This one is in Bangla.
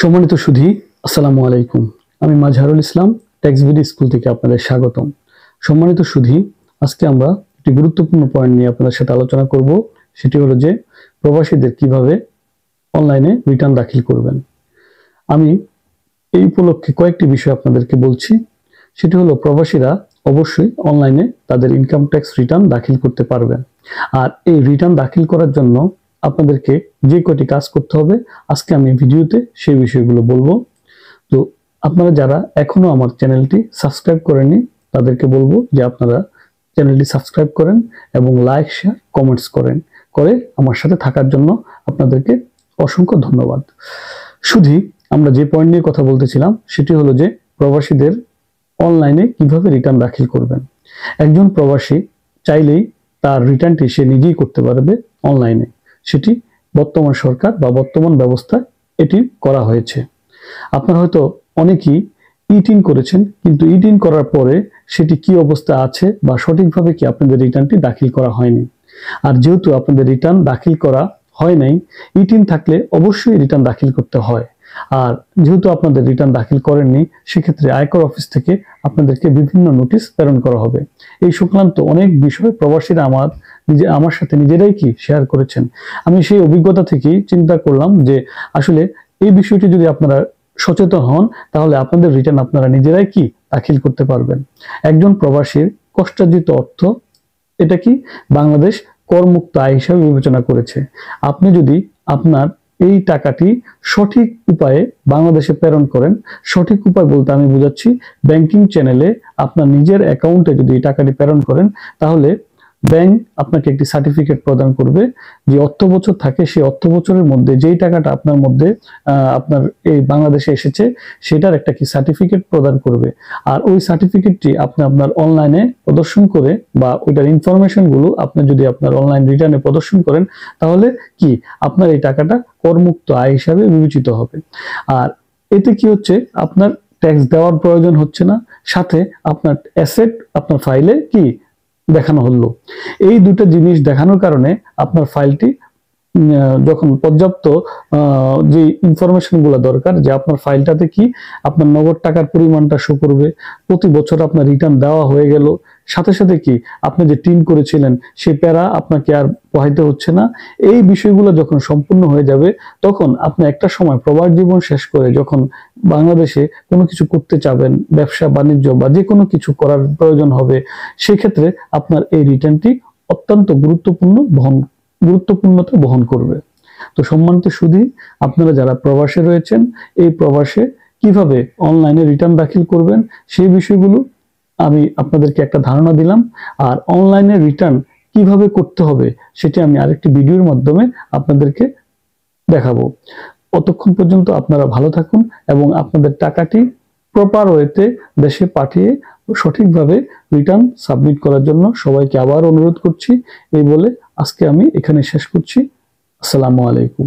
সম্মানিত সুধী, আসসালামু আলাইকুম। আমি মাজহারুল ইসলাম, ট্যাক্স ভিডি স্কুল থেকে আপনাদের স্বাগতম। সম্মানিত সুধী, আজকে আমরা একটি গুরুত্বপূর্ণ পয়েন্ট নিয়ে আপনাদের সাথে আলোচনা করব। সেটি হলো যে প্রবাসীদের কিভাবে অনলাইনে রিটার্ন দাখিল করবেন। আমি এই উপলক্ষে কয়েকটি বিষয় আপনাদেরকে বলছি। সেটি হলো প্রবাসীরা অবশ্যই অনলাইনে তাদের ইনকাম ট্যাক্স রিটার্ন দাখিল করতে পারবেন। আর এই রিটার্ন দাখিল করার জন্য আপনাদেরকে যে কয়টি কাজ করতে হবে আজকে আমি ভিডিওতে সেই বিষয়গুলো বলবো। তো আপনারা যারা এখনো আমার চ্যানেলটি সাবস্ক্রাইব করেননি তাদেরকে বলবো যে আপনারা চ্যানেলটি সাবস্ক্রাইব করেন এবং লাইক, শেয়ার, কমেন্টস করে আমার সাথে থাকার জন্য আপনাদেরকে অসংখ্য ধন্যবাদ। শুধু আমরা যে পয়েন্ট নিয়ে কথা বলতেছিলাম সেটি হলো যে প্রবাসীদের অনলাইনে কিভাবে রিটার্ন দাখিল করবেন। একজন প্রবাসী চাইলেই তার রিটার্নটি সে নিজেই করতে পারবে অনলাইনে। সেটি বর্তমান সরকার বা বর্তমান ব্যবস্থায় এটি করা হয়েছে। আপনারা হয়তো অনেকেই ইটিন করেছেন, কিন্তু ইটিন করার পরে সেটি কি অবস্থা আছে বা সঠিকভাবে কি আপনাদের রিটার্নটি দাখিল করা হয়নি। আর যেহেতু আপনাদের রিটার্ন দাখিল করা হয় নাই, ইটিন থাকলে অবশ্যই রিটার্ন দাখিল করতে হয়। আর যেহেতু আপনাদের রিটার্ন দাখিল করেননি, সেক্ষেত্রে আয়কর অফিস থেকে আপনাদেরকে বিভিন্ন নোটিশ প্রেরণ করা হবে। এই সংক্রান্ত অনেক বিষয় প্রবাসীরা আমার সাথে নিজেরাই কি শেয়ার করেছেন। আমি সেই অভিজ্ঞতা থেকেই চিন্তা করলাম যে আসলে এই বিষয়টি যদি আপনারা সচেতন হন তাহলে আপনাদের রিটার্ন আপনারা নিজেরাই কি দাখিল করতে পারবেন। একজন প্রবাসীর কষ্টার্জিত অর্থ, এটা কি বাংলাদেশ করমুক্ত আয় হিসাবে বিবেচনা করেছে। আপনি যদি আপনার এই টাকাটি সঠিক উপায়ে বাংলাদেশে প্রেরণ করেন, সঠিক উপায় বলতে আমি বোঝাচ্ছি ব্যাংকিং চ্যানেলে আপনার নিজের অ্যাকাউন্টে যদি এই টাকাটি প্রেরণ করেন, তাহলে ব্যাংক আপনাকে একটি সার্টিফিকেট প্রদান করবে। যে অর্থ বছর থাকে সেই অর্থ বছরের মধ্যে যেই টাকাটা আপনার মধ্যে আপনার এই বাংলাদেশে এসেছে সেটার একটা কি সার্টিফিকেট প্রদান করবে। আর ওই সার্টিফিকেটটি আপনি আপনার অনলাইনে প্রদর্শন করে বা ওইটার ইনফরমেশন গুলো আপনি যদি আপনার অনলাইন রিটার্নে প্রদর্শন করেন, তাহলে কি আপনার এই টাকাটা করমুক্ত আয় হিসাবে বিবেচিত হবে। আর এতে কি হচ্ছে, আপনার ট্যাক্স দেওয়ার প্রয়োজন হচ্ছে না, সাথে আপনার অ্যাসেট আপনার ফাইলে কি দেখানো হলো। এই দুটো জিনিস দেখানোর কারণে আপনার ফাইলটি যখন পর্যাপ্ত যে ইনফরমেশন গুলো দরকার, যে আপনার ফাইলটাতে কি আপনার নগদ টাকার পরিমাণটা শো করবে, প্রতি বছর আপনার রিটার্ন দেওয়া হয়ে গেল, সাথে সাথে কি আপনি যে টিন করেছিলেন সেই প্যারা আপনাকে আর পোহাইতে হচ্ছে না। এই বিষয়গুলো যখন সম্পূর্ণ হয়ে যাবে, তখন আপনি একটা সময় প্রবাস জীবন শেষ করে যখন বাংলাদেশে কোনো কিছু করতে চাবেন, ব্যবসা বাণিজ্য বা যে কোনো কিছু করার প্রয়োজন হবে, সেক্ষেত্রে আপনার এই রিটার্নটি অত্যন্ত গুরুত্বপূর্ণতা বহন করবে। তো সম্মানিত সুধী, আপনারা যারা প্রবাসে রয়েছেন, এই প্রবাসে কিভাবে অনলাইনে রিটার্ন দাখিল করবেন সেই বিষয়গুলো আমি আপনাদেরকে একটা ধারণা দিলাম। আর অনলাইনে রিটার্ন কিভাবে করতে হবে সেটি আমি আরেকটি ভিডিওর মাধ্যমে আপনাদেরকে দেখাবো। ততক্ষণ পর্যন্ত আপনারা ভালো থাকুন এবং আপনাদের টাকাটি প্রপার ওয়েতে দেশে পাঠিয়ে সঠিকভাবে রিটার্ন সাবমিট করার জন্য সবাইকে আবার অনুরোধ করছি। এই বলে আজকে আমি এখানে শেষ করছি। আসসালামু আলাইকুম।